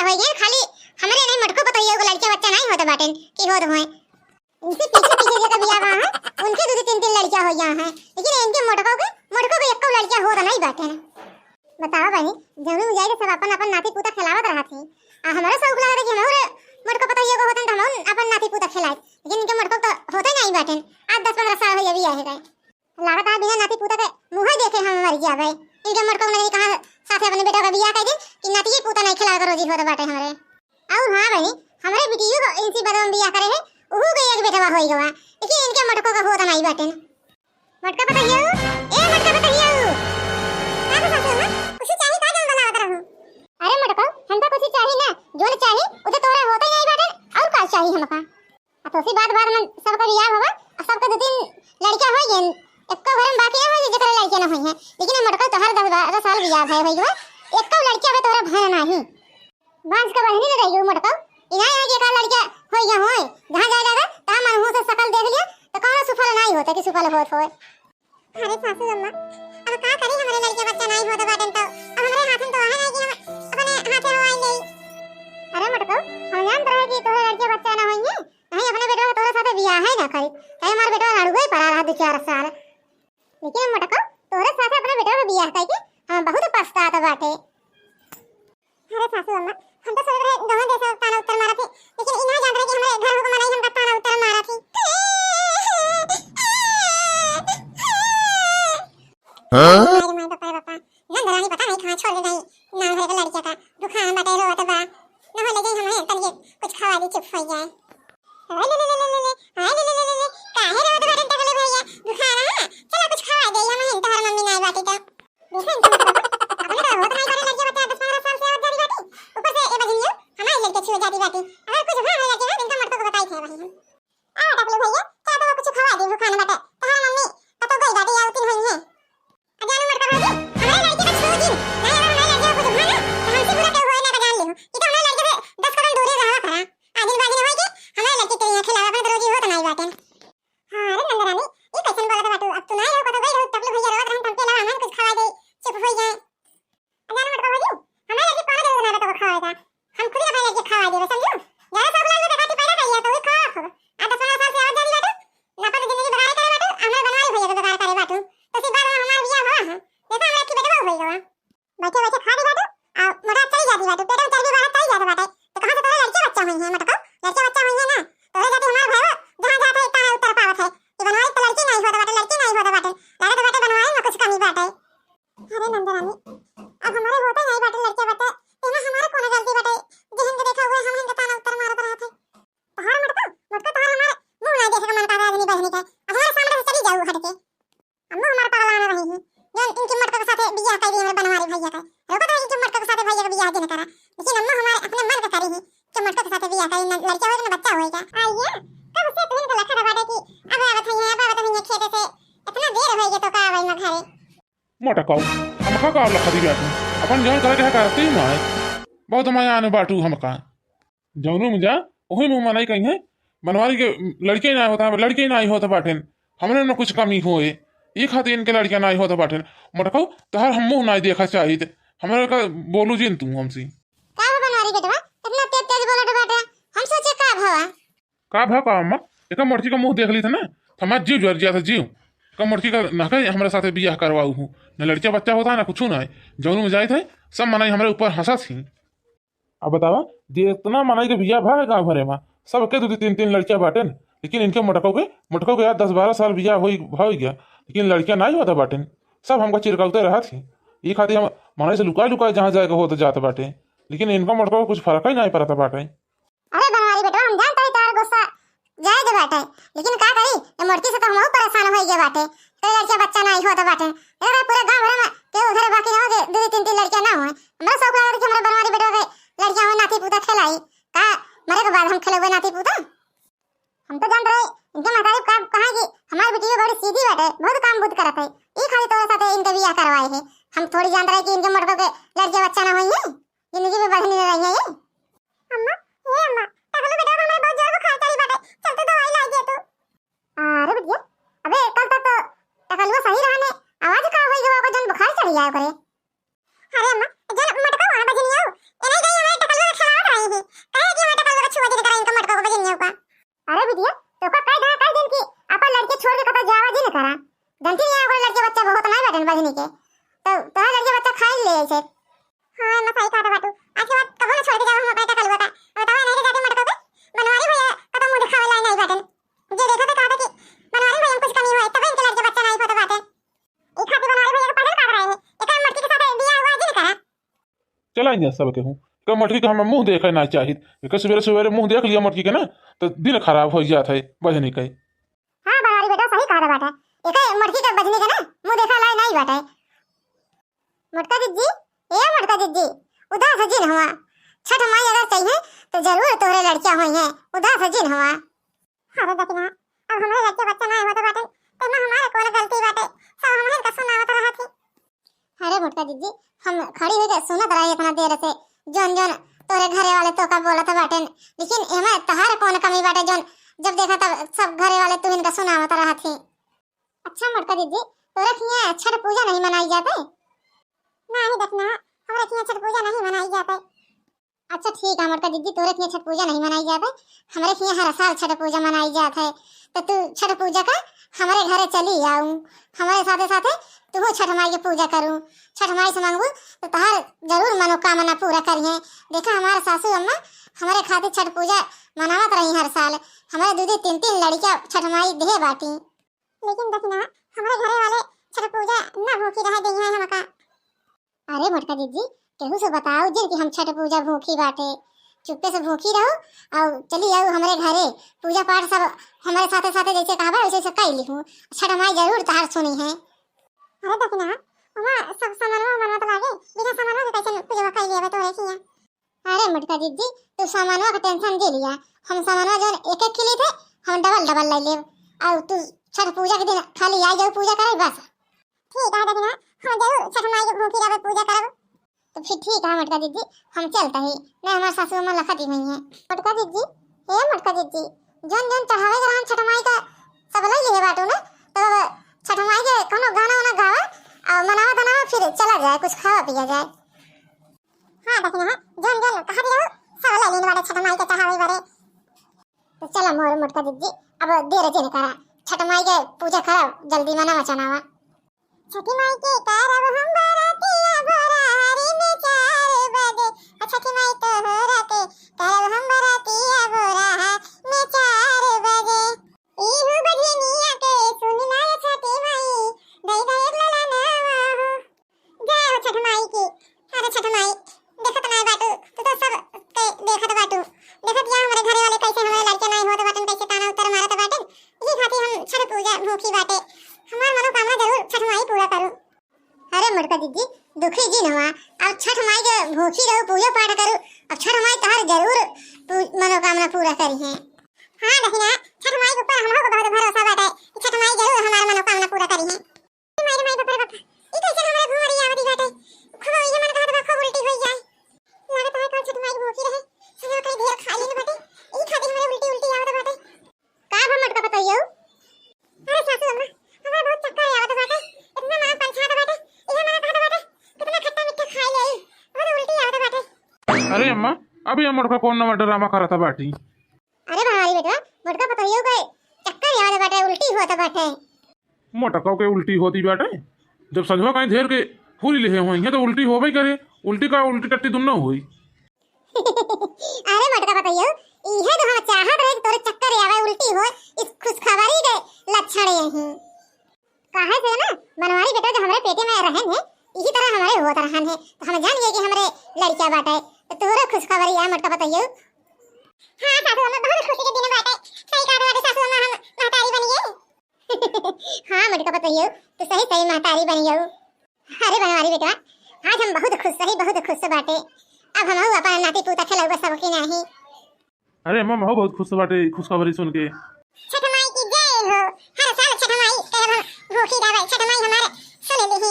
होई गए खाली हमरे नहीं मटको बताइए एगो लड़का बच्चा नहीं होता बाटन की होत होय इनसे पीछे पीछे जगह बियाह बा है उनके दो तीन तीन लड़कियां हो गया है लेकिन इनके मटको के एक लड़का होता नहीं बाटन। बताओ बहनी जरूर मुझे के सब अपन अपन नाती पुता खिलावत रहा थी आ हमारा शौक लग रहा कि हमरे मटको बताइए एगो होतन त हम अपन नाती पुता खिलाए लेकिन इनके मटको तो होता नहीं बाटन। आज 10-15 साल हो गए बियाह है लागत है बिना नाती पुता के मुंह देखे हम मर गया भाई इनके मटको नहीं कहां साथे अपने बेटा का बियाह कर दिन कि नाती पुता नहीं खिला कर रोजी होत बाटे हमरे। और हां बहनी हमरे बिटियो को इनसी बदम बियाह करे है ओहू के एक बेटा होई गवा लेकिन इनके मटको का होता नहीं बाटे। मटका बताइए ए मटका बताइए का तो सासू में कुछ चाहिए का जन बनावत रहूं। अरे मटका हमका कुछ चाहिए ना जो चाहिए उसे तोरा होता ही नहीं बाटे और का चाहिए हमका आ तो सी बात में सबका बियाह होगा और सबका दो तीन लड़का होई गए एको घर में बाकी ना होई जेकरा लड़का ना होई है लेकिन मटका तो हर 10-12 साल बियाह है होई गवा एको लड़का है तोरा भर नहीं बांस का बहनी न रही मटका इना आगे का लड़का होई गया होय जहां जाएगा ता मन हो से शकल देख लिया तो कौन सुफल नहीं होता कि सुफल होत होय। अरे सासू अम्मा अब का करी हमारे लड़के बच्चा नहीं होता बाटन तो अब हमारे हाथ में तो है कि हम अपने हाथ में होई नहीं। अरे मटका हम जान रहे कि तोरे लड़के बच्चा ना होई नहीं अपने बेटा तोरे साथे बियाह है ना करी है हमार बेटा लड़ुए पड़ा रहा 2-4 साल लेकिन मटका तोरे साथे अपने बेटा का बियाह करके हम बहुत पछताता बाटे। अरे सासू अम्मा हम तो सोच रहे दोनों देशों ताना उत्तर मारा थे लेकिन इना जान रहे कि हमारे घर को मनाई हमका ताना उत्तर मारा थी। हां माय पापा नंदरानी पता नहीं कहां छोड़ दे गई नाम है का लड़का का दुखान बाटे रोत बा न हो लगे हमें तनिए कुछ खवा दी चुप हो जाए। हाय ले काहे रोत बाटे तकले भैया दुखान है चलो कुछ खवा दे हमें तोहर मम्मी नहीं बाटी तो देखन तो अपने तो होत नहीं करे लड़के बच्चा 10-15 साल से और जारी बाटी ऊपर से ए बजनियो हमारे लड़के छुए जाती बाटी अगर कुछ हां है लड़के इनका मर्द को बताई थे वही आ तकले भैया क्या तो कुछ खवा दे दुखान बाटे तोहर मम्मी तो गई बाटी या उतिन होई है अजान मर्द भाई हमारे लड़के को छुए दिन नहीं अगर हमारे लड़के को कुछ भाना तो हमसे पूरा क्यों होए ना जान ले ये तो हमारे लड़के से 10 कदम दूर रहा खरा आदिन बाजी होई के हमारे लड़के के यहाँ खिलावा अपने रोजी होत नहीं बाटे। हां अरे नंदरानी ये कैसन बोलत बाटू अब तू नहीं हो तो गई तकले भैया रोत रहन तब के हमें कुछ खवा दे चुप हो जाए। अजान मर्द भाई हमारे लड़के कौन दे ना तो खाएगा हम खुद अपने लड़के खवा देबे समझो जरा सब लाल में बेटी पैदा करिया तो वो खा खो आ 10-15 साल से और जारी बाटू ना पर जिंदगी बगाड़े करे बाटू हमें बनवाई भैया को बगाड़ करे बाटू तो सी बार हमार बियाह हुआ है देखा हमरा की बेटा होई गवा बैठे बैठे खा दे बाटू आ मोटा चली जाती बाटू पेट में चर्बी बाहर चली जाता बाटे तो कहां से तोरे लड़के बच्चा होई है मटका लड़के बच्चा होई है ना तोरे जाती हमार भाई जहां जाते है ताना उत्तर पावत है कि बनवाई तो लड़की नहीं होता बाटे लड़की नहीं होता बाटे लागत बाटे बनवाई में कुछ कमी बाटे। अरे नंदरानी अब हमारे होता नहीं बाटे लड़के बाटे इना हमारे कोने गलती बाटे जहन के देखा हुए हम इनका ताना उत्तर मारत रहा थे तोहर मटका तोहर हमारे मुंह नहीं देखे मन का आदमी बहनी का अब हमारे सामने से चली जाओ हट के अम्मा हमारे पागल आना रही है जन इनके मटका के साथ बियाह कर दी हमारे बनवारी भैया का रोका था इनके मटका के साथ भैया का बियाह दिन करा लेकिन अम्मा हमारे अपने मन का करी है कि मटका के साथ बियाह करी लड़का होगा ना बच्चा होगा आइए कब से तुम को लखा बाटे कि अब आवत है खेत से इतना देर हो गया तो का आवई में घरे मोटा काऊ हमका का लखा दी बाटू अपन जौन करे के करते ही माय बहुत माया आने बाटू हमका जौनु मुझा ओही मुंह मनाई कहीं है बनवारी के लड़के ना होता लड़के ना होता बाटन हमने न कुछ कमी होए ये खातिर इनके लड़कियां ना होता बाटन मोटा काऊ तहर हम मुंह ना देखा चाहिए हमरा का बोलू जिन तू हमसी का बनवारी बेटवा इतना तेज तेज बोलत बाटे हम सोचे का भा का अम्मा एक मर्ची का मुंह देख ली था ना हमार जीव जर गया था जीव का मर्ची का ना कहीं हमारे साथ बियाह करवाऊ हूँ न लड़का बच्चा होता है ना कुछ ना जौन में जाए थे सब मनाई हमारे ऊपर हंसा थी। अब बतावा जे इतना मनाई के बियाह भाग गाँव भरे में सब के 2-3 लड़कियां बाटेन लेकिन इनके मटकों के यार 10-12 साल बियाह हो गया लेकिन लड़कियां नहीं होता बाटेन सब हमको चिरकालते रहा थी ये खातिर हम मनाई से लुकाए जहाँ जाएगा हो तो जाते बाटे लेकिन इनका मटकों कुछ फर्क ही नहीं पड़ता बाटे। अरे बनवारी बेटा हम जानते हैं तार गुस्सा जाए दे बाटे लेकिन का करी ये मूर्ति से तो हम परेशान हो गए बाटे तो लड़का बच्चा नहीं होता बाटे अरे पूरे गांव भर में के घर बाकी ना हो गए 2-3 लड़कियां ना हुए हमरा शौक लगा कि हमरा बनवारी बेटा के लड़कियां हो नाती पुता खिलाई का मरे के बाद हम खिलावे नाती पुता हम तो जान रहे इनके महतारी का कहा कि हमारी बेटी बड़ी सीधी बाटे बहुत काम बुद्ध करत है ई खाली तोरे साथे इनके बियाह करवाए है हम थोड़ी जान रहे कि इनके मटको के लड़के बच्चा ना होई है जिंदगी में बढ़नी रही है ये अम्मा तकलो बेटा हमारे बहुत जोर बुखार चली बाटे चल तो दवाई ला दे तू। अरे बिटिया अबे कल तक तो तकलो सही रहने आवाज का होई गवा को जन बुखार चढ़ जाए करे। अरे अम्मा जन मटका वहां बजनी आओ ए नहीं गई हमारे तकलो खिलाओ हाँ मैं सही कहा बाटू आज के बाद कबो ना छोड़ के जाओ हम अपना कल बता बताओ नहीं जाते मटको पे बनवारी भैया कदम मुंह दिखावे ला नहीं बाटन जे देखा तो कहा था कि बनवारी भैया कुछ कमी हुई तब इनके लड़के बच्चा नहीं होता बाटे ई खातिर बनवारी भैया का पागल कर रहे हैं एक मटकी के साथ बियाह हुआ जी करा चलाएंगे सब के हूँ क मटकी का हम मुंह देखे ना चाहिए कि सवेरे सवेरे मुंह देख लिया मटकी के ना तो दिन खराब हो जाता है बजने का। हां बनवारी बेटा सही कहा बाटे एक मटकी के बजने के ना मुंह देखा ला नहीं बाटे मटका जी ए मटका जी उदास जिन हुआ छठ माई अगर चाहिए तो जरूर तोरे लड़कियां हुई हैं उदास जिन हुआ अरे देखना अब हमारे लड़के बच्चा ना होता बाटे तो ना हमारे कौन गलती बाटे सब हमारे का सुना होता रहा थी। अरे मटका जी हम खड़ी होकर सुनत रहे इतना देर से जोन जोन तोरे घरे वाले तो का बोलत बाटे लेकिन एमे तहार कौन कमी बाटे जोन जब देखा तब सब घरे वाले तू इनका सुना होता रहा थी। अच्छा मटका जी तोरे किया छठ पूजा नहीं मनाई जाते नहीं देखना हमारे यहाँ छठ पूजा नहीं मनाई जाती। अच्छा ठीक है मटका दीदी तोरे यहाँ छठ पूजा नहीं मनाई जाती हमारे यहाँ हर साल छठ पूजा मनाई जाती है तो तू छठ पूजा का हमारे घरे चली आऊँ हमारे साथे साथे तू छठ माई की पूजा करूँ छठ माई से मांगू तो तहार जरूर मनोकामना पूरा करिए। देखा हमारे सासू अम्मा हमारे खातिर छठ पूजा मनावत रही हर साल हमारे दीदी तीन तीन लड़कियाँ छठ माई दे बाटी लेकिन देखना हमारे घरे वाले छठ पूजा न भूखी रह गई है हमका। अरे मटका दीदी केहू से बताओ जिन कि हम छठ पूजा भूखी बाटे चुप्पे से भूखी रहो और चली आओ हमारे घरे पूजा पाठ सब हमारे साथे साथे जैसे कहा वैसे से कई लिखूं छठ माई जरूर तहार सुनी है। अरे देखना वहां सब सामानवा मनवा तो लागे बिना सामानवा के कैसे पूजा कई लेवे तो ऐसी है। अरे मटका दीदी तू सामानवा का टेंशन दे लिया हम सामानवा जो एक एक के लिए थे हम डबल डबल ले लेव और तू छठ पूजा के दिन खाली आ जाओ पूजा करे बस ठीक है देखना हम जरूर छठ माई की भूखी रहे पूजा करब तो फिर ठीक है मटका दीदी हम चलते ही मैं हमारे सासू अम्मा लखती हुई है। मटका दीदी ए मटका दीदी जोन जोन चढ़ावे कर हम छठ माई का सब ले लिए बाटू ना तो छठ माई के कोनो गाना वाना गावा और मनावा तनावा फिर चला जाए कुछ खावा पिया जाए। हां देखना जोन जोन कहा दियो सब ले लेने वाले छठ माई के चढ़ावे बारे तो चला मोर मटका दीदी अब देर जिन करा छठ माई के पूजा करा जल्दी मनावा चनावा छठी माई के करब हम बरातिया भोरारी में 4 बजे छठी माई तो होराते करब हम बरातिया भोरारी में 4 बजे इहु बजनिया के सुनना छठी माई दई दई लला नावा जय हो छठ माई की। अरे छठ माई देखत ना बाटू तू तो सब के देखत बाटू देखत या हमारे घरे वाले कैसे हमारे लड़के नहीं होत बाटन कैसे ताना उतर मारत बाटन इही खातिर हम छठ पूजा भूखी बाटे हमार मनोकामना जरूर छठ माई पूरा करूं। अरे मटका दीदी दुखी जी न हुआ अब छठ माई के भूखी रहो पूजा पाठ करूं अब छठ माई तहार जरूर मनोकामना पूरा करी है। हां देखना छठ माई के ऊपर हमको बहुत भरोसा बाटे कि छठ माई जरूर हमार मनोकामना पूरा करी है। माई माई बाप रे बाप ई कैसे हमारे भूरी आवती बाटे खूब ये मन कहत बा खूब उल्टी होई जाए लागत है कल छठ माई भूखी रहे सब कहीं ढेर खा लेने बाटे ई खातिर हमारे उल्टी उल्टी आवत बाटे का हम मटका बताइयो। अरे सासू अम्मा हमारा बहुत चक्कर आवत बाटे इतना मां पंछात बाटे इहे मां कहत बाटे कितना खट्टा मीठा खाई ले और उल्टी आवत बाटे। अरे अम्मा अभी हम मटका कौन ना ड्रामा कर रहा था बाटी। अरे भवानी बेटा मटका बताइयो के चक्कर आवत बाटे उल्टी होत बाटे मटका के उल्टी होती बाटे जब संझवा कहीं धेर के फूली ले होई है तो उल्टी होबे करे उल्टी का उल्टी टट्टी दुन्ना होई। अरे मटका बताइयो इहे तो हम चाहत रहे तोरे चक्कर आवे उल्टी हो इस खुशखबरी के लक्षण यही काहे से ना बनवारी बेटा जो हमारे पेटे में रहन है इसी तरह हमारे होत रहन है तो हम जान गए कि हमारे लड़का बाटे तो तोरे खुशखबरी आ मटका बताइयो। हां सासू अम्मा बहुत खुशी के दिन बाटे सही कहा बाटे सासू अम्मा हम महतारी बन गए। हां मटका बताइयो तो सही सही महतारी बन गयो। अरे बनवारी बेटा आज हम बहुत खुश बाटे अब हम अपन नाती पोता खिलाऊबा सबके नहीं। अरे अम्मा मैं बहुत खुश बाटे खुशखबरी सुन के। छठ माई की जय हो हर साल छठ माई के हम भूखी रहे छठ माई हमारे सुन ली